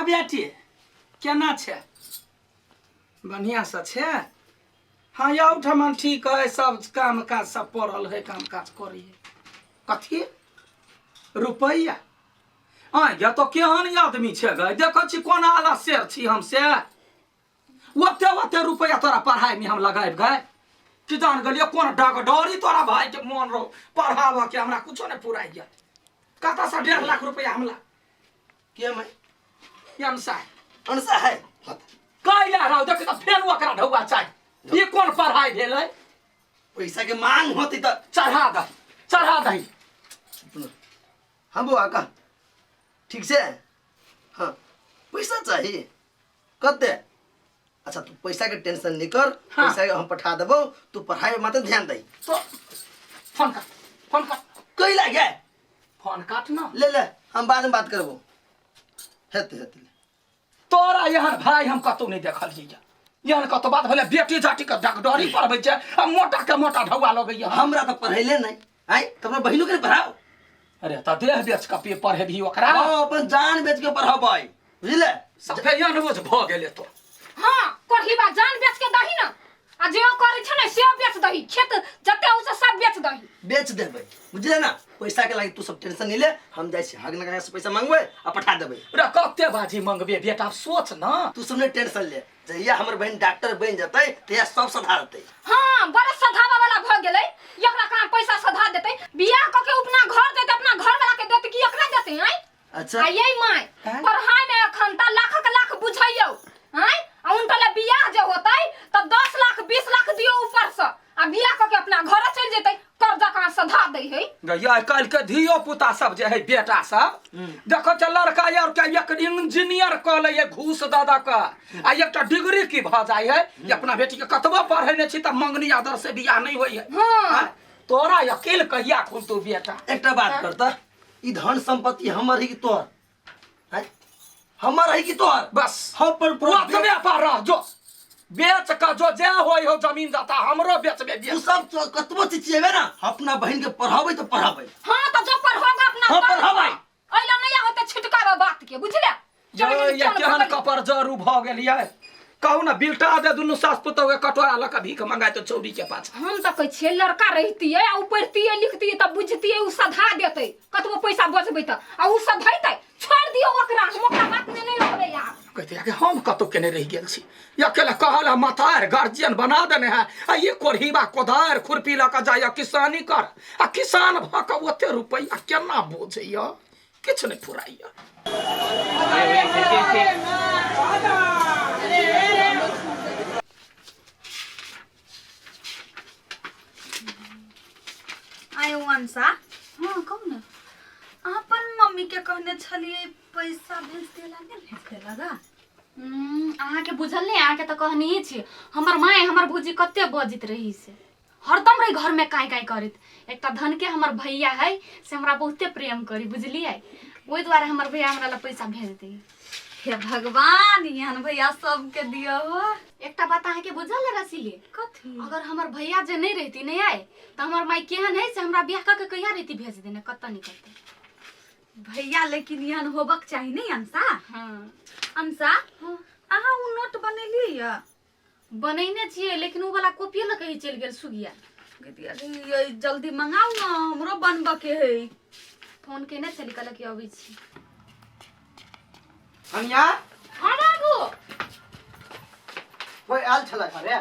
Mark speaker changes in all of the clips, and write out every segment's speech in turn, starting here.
Speaker 1: बेटी केना छे बढ़िया से छे हाँ यौ ठमन ठीक है सब काम काज सब पड़ल है काम काज करी कथी रुपया हाँ या तो केहन आदमी छे गए देखो छी कोन आला शेर छी हम से ओते ओते रुपया तोरा पढ़ाई में हम लगाए गए कि जान गलिए कोन डगडोरी तोरा भाई के मन रो पढ़ावा के हमरा कुछो नहीं पुराइया कता से 1.5 लाख रुपया हमला
Speaker 2: के मैं
Speaker 1: अनसा है काइला रहो देख त फेन ओकरा ढौआ चाहि ये कोन पढ़ाई भेलै
Speaker 2: पैसा के मांग होती तो
Speaker 1: चढ़ा दही
Speaker 2: हम बुआ का ठीक से हाँ पैसा चाहिए कते अच्छा तू पैसा के टेंशन नहीं कर
Speaker 1: हाँ।
Speaker 2: पैसा के हम पठा देबो तू पढ़ाई में मत ध्यान दे
Speaker 1: तो फोन काट
Speaker 2: कई लागे
Speaker 1: फोन काट ना
Speaker 2: ले ले हम बाद में बात करबो हेते
Speaker 1: तोरा यहाँ भाई हम कतौ नहीं देखल हिया यहाँ कतो बात भेले बेटी जाति के डगडोरी पढ़बै छै आ मोटा के मोटा ढौआ लगैया
Speaker 2: हमरा तो पढ़ैले नहीं आई तमरा बहिनो के पढ़ाओ
Speaker 1: अरे त देह बेच के पे पढ़े भी ओकरा
Speaker 2: अपन जान बेच के पढ़ाबै बुझले
Speaker 1: सफेयन बोझ भ गेले तो
Speaker 3: हां कोठी बा जान बेच के दही ना आ जे करे छ ने से बेच दही खेत जते हो से सब बेच दही
Speaker 2: बेच देबै बुझले ना पैसा के लागि तू सब टेंशन नहीं ले हम जाय छी हग नगा से पैसा मांगबै आ पठा देबै
Speaker 1: रे कते बाजी मांगबे बेटा सोच ना
Speaker 2: तू सब ने टेंशन ले जहिया हमर बहन डॉक्टर बन जतै तहिया सब सुधारतै
Speaker 3: हां बड़ा सधावा वाला भ गेलै एकरा कहां पैसा सधा देतै बियाह क के अपना घर देतै अपना घर वाला के देतै कि एकरा देतै हैं
Speaker 2: अच्छा
Speaker 3: आ यही माय पढ़ाई में एखन त लाख बुझाइयो हैं आ उनका बियाह जे होतै त 10 लाख 20 लाख दियो ऊपर से आ बियाह क के अपना घर चल जेतै कर्जा कहां सधा दै है
Speaker 1: गया कल के धियो पुता सब जे है बेटा सब देखो छ लड़का यार के एक इंजीनियर क ले घूस दादा का आ एकटा डिग्री की भ जाय है ये अपना बेटी के कतबो पढ़ेने छी त मंगनी आदर से बियाह नहीं होय है
Speaker 3: हां
Speaker 1: तोरा अकेले कहिया खुलतो बेटा
Speaker 2: एकटा बात करता ई धन संपत्ति हमर है कि तोर हैं हमर है कि तोर
Speaker 1: बस
Speaker 2: हम पर
Speaker 1: पूरा व्यापार रह जो बेच का जो जे होय हो जमीन जाता हमरो बेचबे
Speaker 2: तू सब कतबो चीज चाहिए ना अपना बहन के पढ़ाबै तो पढ़ाबै
Speaker 3: हां त जो पढ़ोगा अपना
Speaker 2: हां पढ़ाबै
Speaker 3: ओइला नहीं होते छिटकावा बात के बुझले
Speaker 1: जो ये केहन कपर जरू भ गेलियै कहू ना बिल्टा दे दुनु सास पुतौ के कटोरा ल के भीख मंगाय तो चौरी के पाछ
Speaker 3: हम त कहै छियै लड़का रहितियै आ ऊपरतियै लिखतियै त बुझतियै उ सधा देतै कतबो पैसा बचबै त आ उ सधैतै छोड़ दियो ओकरा हम ओकरा बात में नहीं रहबै यार
Speaker 1: कहते कि हम कतो केने रह गेल छी अकेला कहला मतार गार्जियन बना देने है आ ये कोढ़ीबा कोदार खुरपी ल के जाय किसानी कर आ किसान भ के ओते रुपया केना बोझैया किछ नहीं फुराइया
Speaker 4: आयो अंसा हां कहू ना अपन मम्मी के कहने छलिए पैसा भेज देला नहीं भेज देला गा
Speaker 3: अहाँ के बुझल नहीं अहाँ के त कहनी छी हमर माय हमर भौजी कते बजित रही से हरदम रही घर में काय करित एकटा धन के हमर भैया है से हमरा बहुते प्रेम करी बुझलिए ओइ द्वारा हमर भैया हमरा ला पैसा भेज दे
Speaker 4: हे भगवान यान भैया सबके दियो हो
Speaker 3: एकटा बात अहाँ के बुझल है रसीले
Speaker 4: कथी
Speaker 3: अगर हमर भैया जे नहीं रहती नहीं आए त हमर माय केहन है से हमरा बियाह क के कहिया रहती भेज देने कत्ता नहीं करते
Speaker 4: भैया लेकिन यान होबक चाहिए नहीं अंसा
Speaker 3: हां
Speaker 4: अंसा अहाँ उ नोट बनेलिए
Speaker 3: बनैने छिए लेकिन उ वाला कॉपी ल कहि चल गेल सुगिया
Speaker 4: ये जल्दी मंगाओ ना हमरो बनबा के है
Speaker 3: फोन केने चली कल के अबै छी
Speaker 2: हनिया
Speaker 3: हां बाबू
Speaker 2: कोई आल छला घरे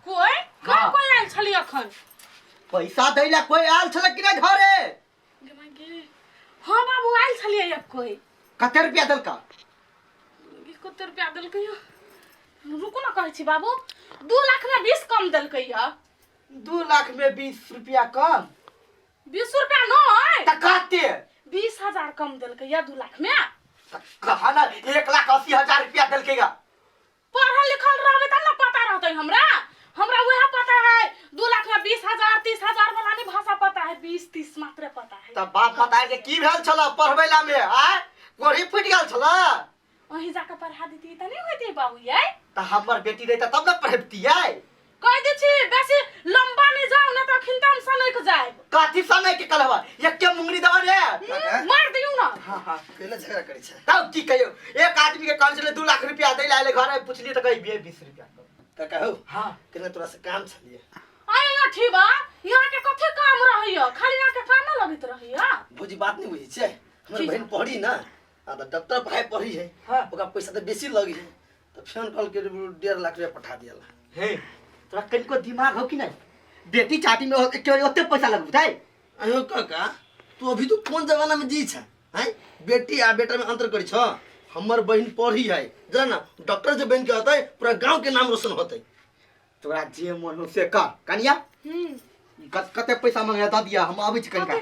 Speaker 3: कोई कोई आइल छली अखन
Speaker 2: पैसा दैला कोई आल छला कि ना घरे
Speaker 3: हां बाबू आइल छलिए एक कोई
Speaker 2: कते रुपया देलका
Speaker 3: कते रुपया देलकै रुको ना कहै छी बाबू 2 लाख में 20 कम देलकै
Speaker 2: 2 लाख में 20 रुपया कम
Speaker 3: 20 रुपया नहीं
Speaker 2: त कते
Speaker 3: 20,000 कम देलकै 2 लाख में
Speaker 2: कहा ना 1,80,000 रुपया देलकै गा
Speaker 3: पढ़ल लिखल रहबे त ना पता रहतै हमरा वह पता है 2 लाख में 20,000 30,000 वाला नहीं भाषा पता है 20-30 मात्र पता है
Speaker 2: त बात पता है कि भेल छला पढ़बैला में आ कोरी फुट गेल छला
Speaker 3: वही जाके पढ़ा देती त नहीं होती बाबू ये
Speaker 2: त हमर बेटी रही त तब न पढ़बतियै
Speaker 5: कह दै छी बेसी लंबा नहीं जाओ ना तो खिंदम सनक के जाए
Speaker 2: काठी सने के कलवा एक के मुंगरी दवा रे
Speaker 5: मार दियौ ना।
Speaker 2: हां केले झगड़ा करै छै तब की कहियो एक आदमी के कहल छले 2 लाख रुपया दै लाले घर में पूछली त कहि 20 रुपया त कहू हां केने तोरा से काम छलिए
Speaker 5: आय ना ठीक बा यहाँ के कथे काम रहियो खाली यहाँ के काम न लगत रहियो
Speaker 2: बुझी बात नहीं बुझी छै हमर बहन पढ़ी ना आ त डॉक्टर भाई पढ़ी है
Speaker 5: हां
Speaker 2: ओका पैसा त बेसी लगी है त फोन कॉल के 1.5 लाख रुपया पठा दियाला हे तोरा कनको दिमाग हो कि नहीं बेटी चाटी में ओते पैसा लगबू थाई अयो काका तू अभी तो कौन जमाना में जी छ हैं बेटी आ बेटा में अंतर करी छ हमर बहन पढ़ी है जान ना डॉक्टर जे बन के होतै पूरा गांव के नाम रोशन होतै तोरा जे मन हो से कर कनिया कते पैसा मांगे द दिया हम आबै छ कनिका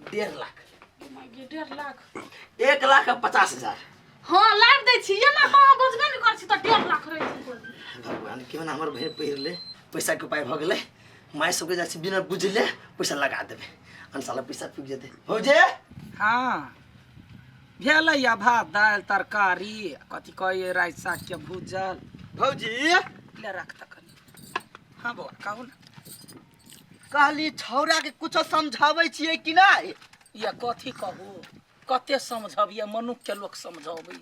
Speaker 2: 1.5 लाख
Speaker 5: 1.5 लाख
Speaker 2: 1 लाख 50,000
Speaker 5: हां लाभ दै छी ये ना कहां बुझबे नहीं कर छी त 1.5 लाख रहै छी
Speaker 2: भगवान क्यों ना हमर बहन पहिर ले पैसा के उपाय भ गेलै माय सबके जाय छै बिना बुझले पैसा लगा देबे अनसाला पैसा पिक जेते हो जे
Speaker 1: हाँ भेलै या भात दाल तरकारी कथी कहिए राइ साग के भूजल
Speaker 2: भौजी
Speaker 1: ले रख त कनी हाँ बौआ कहू ना
Speaker 2: कहली छौरा के कुछ समझाबै छियै कि नहीं
Speaker 1: या कथी कहू कते समझबिए मनुख के लोग समझबै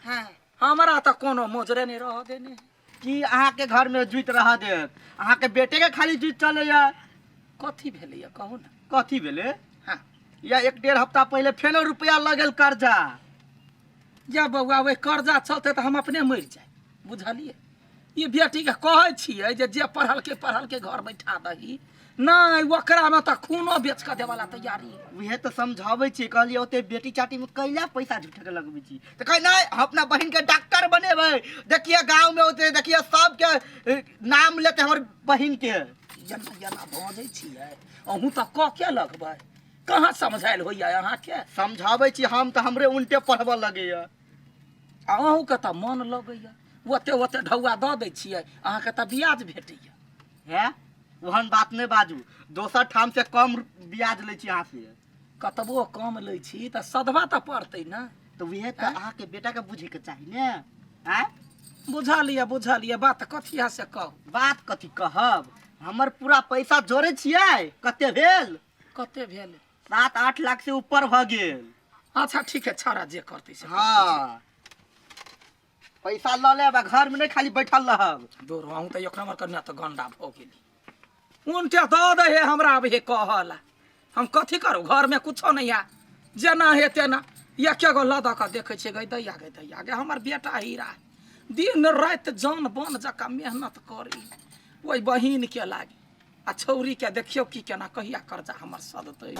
Speaker 1: हाँ हमरा त कोनो मोजरे नहीं रह देने
Speaker 2: कि अहाँ के घर में जुइत रह दे अहाँ के बेटे के खाली जुइत चले या
Speaker 1: कथी भेलै या कहू ना
Speaker 2: कथी भेले
Speaker 1: हाँ
Speaker 2: या 1.5 हफ्ता पहले फेनो रुपया लगल कर्जा
Speaker 1: या बउआ वे कर्जा चलते तो हम अपने मर जाए बुझलिए ये बेटी के कहै छियै जे पढ़ल के घर बैठा दही नहीं ओकरा में तो खूनो बेच के देवाला तैयारी
Speaker 2: उहे तो समझाबै छी कहलिए ओते बेटी चाटी में कैला पैसा झूठे के लगबै छी त कह नहीं हम अपना बहन के डॉक्टर बनेबै देखिए गांव में ओते देखिए सब के नाम लेते हमर बहन के
Speaker 1: जना भजै छियै अहूँ तो क के लगबै कहाँ समझाइल होइया अहाँ के
Speaker 2: समझाबै छी हम तो हमरे उल्टे पढ़ब लगैया
Speaker 1: अहूँ के तो मन लगैया ओते ढौआ दऽ दै छियै अहाँ के तो ब्याज भेटैया
Speaker 2: है ओहन बात नहीं बाजू दोसर ठाम से कम ब्याज ले छी अहाँ से
Speaker 1: कतबो कम लै छी तऽ सदवा तऽ पड़तै ना
Speaker 2: तो वह तो अहाँ के बेटा के बुझे के चाहिए ने हैं
Speaker 1: बुझलिए बात कथी से कहू
Speaker 2: बात कथी कहब हमर पूरा पैसा जोड़े छियै कते भेल
Speaker 1: कते भेल
Speaker 2: 7-8 लाख से ऊपर भ गेल
Speaker 1: अच्छा ठीक है छौड़ा जे करतै से
Speaker 2: हाँ पैसा ल लेब घर में नहीं खाली बैठल रहब
Speaker 1: दूर अहूँ तऽ एक नंबर करना तऽ गंडा भऽ गेली उनटे दऽ दे हे हमरा अब हे कहला हम कथी करू घर में कुछो नहीं है जेना हे तेना एक गो लदऽ कऽ देखै छियै गै दैया गे हमर बेटा हीरा दिन राति जान बन जकाँ मेहनत करी ओहि बहिन के लागी आ छौरी के देखियो की केना कहिया कर्जा हमर सदतै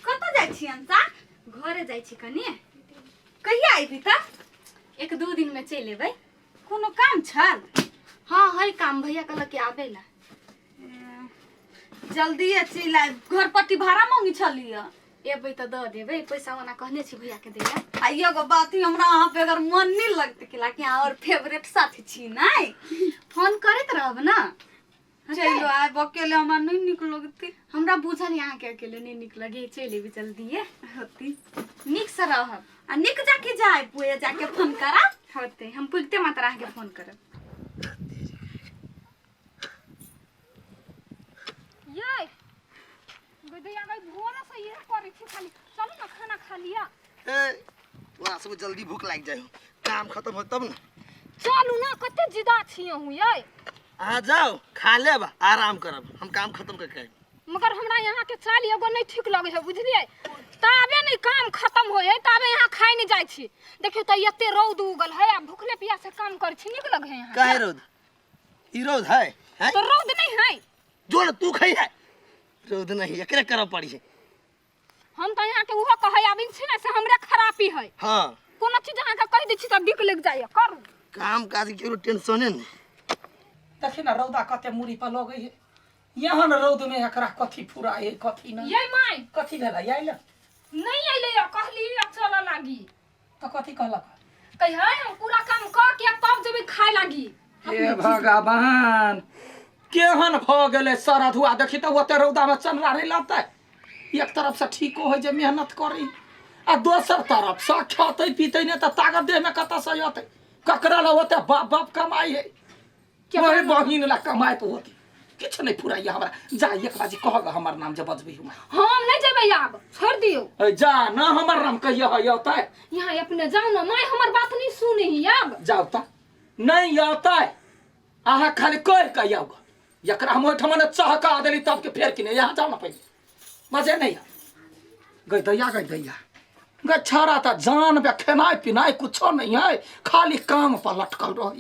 Speaker 4: कतऽ जाइ छी अंसा
Speaker 3: घरे जाइ छी कनी
Speaker 4: कहिया आइबी त
Speaker 3: 1-2 दिन में चलि एबै
Speaker 4: कोनो काम छल
Speaker 3: हाँ है काम भैया कहलक कि आबे ला
Speaker 4: जल्दी चलि आइब घर पट्टी भाड़ा मांगी छलिए
Speaker 3: एबै तऽ दऽ देबै पैसा ओना कहने छी भैया के दैला
Speaker 4: आ एगो बात ही हमरा अहाँ पे अगर मन नहीं लगते कि कि और फेवरेट साथी छी नहीं
Speaker 3: फोन करैत रहब ना
Speaker 4: चलो आइब अकेले हमरा नहीं निक लगती
Speaker 3: हमरा बुझल यहाँ के अकेले नहीं निक लगे चलि एबै जल्दी
Speaker 4: होती
Speaker 3: नीक से रहब
Speaker 4: आ निक जाके जाए पुए जाके फोन करा
Speaker 3: होते हम पुगते मात्र अहाँ के फोन करब
Speaker 5: ये गदैया गई भोरे से ये करै छी खाली चलू ना खाना खा लिया
Speaker 2: ए वहां से जल्दी भूख लाग जाए काम खत्म हो तब ना
Speaker 5: चलू ना कते जिदा छी हूं ये
Speaker 2: आ जाओ खा लेब आराम करब हम काम खत्म करके
Speaker 5: मगर हमरा यहाँ के चाल एगो नहीं ठीक लगे है बुझलिए ताबे नहीं काम खत्म होए ताबे यहाँ खाए नहीं जाय छी देखियो त एते रौद उगल है आ भूखले प्यासे काम कर छी निक लगे है यहाँ
Speaker 2: काहे रौद ई रौद है हैं
Speaker 5: तो रौद नहीं है
Speaker 2: जोड़ तू खई है रौद नहीं एकरे करब पड़ी है
Speaker 5: हम तो यहाँ के उहो कहे आबिन छी ना से हमरे खराबी है
Speaker 2: हां
Speaker 5: कोनो चीज अहाँ के कह दै छी त बिक लग जाय करू
Speaker 2: काम काज के टेंशने नहीं
Speaker 1: देखी ना रौदा कते मुड़ी पर लगै है यहाँ न रौद में एकरा कथी फुरा है कथी ना
Speaker 5: ये माय
Speaker 1: कथी भेला आइल
Speaker 5: नहीं आइले कहली चल लागी
Speaker 1: तो कथी कहलक
Speaker 5: कहि है हम पूरा काम क के तब जेबे खाए लागी
Speaker 1: हे भगवान केहन भ गेलै सारा धुआ देखी त ओते रौदा में चनरा रे लाते एक तरफ से ठीको है जे मेहनत करी आ दोसर तरफ सा खेते पीते नहीं तो ताकत देह में कत से होते ककरा ला होते बाप बाप कमाई है वही बहिन ला कमाई तो होती किछ नहीं फुराइया हमरा जा एक बाजी कहगा हमर नाम जे बजबी हुआ
Speaker 5: हम नहीं जेबै आब छोड़ दियो
Speaker 1: जा ना हमर नाम कहियो है होता है
Speaker 5: यहाँ अपने जाओ ना माय हमर बात नहीं सुने ही आब
Speaker 1: जाओ ता नहीं होता है आहा खाली कोई कहियोगा एकरा हम ओठमन चहका देली तब के फेर किने यहाँ जाओ ना पहले मजे नहीं गई दैया गई छाड़ा था जान बे खेनाई पिनाई कुछो नहीं है खाली काम पर लटकल रही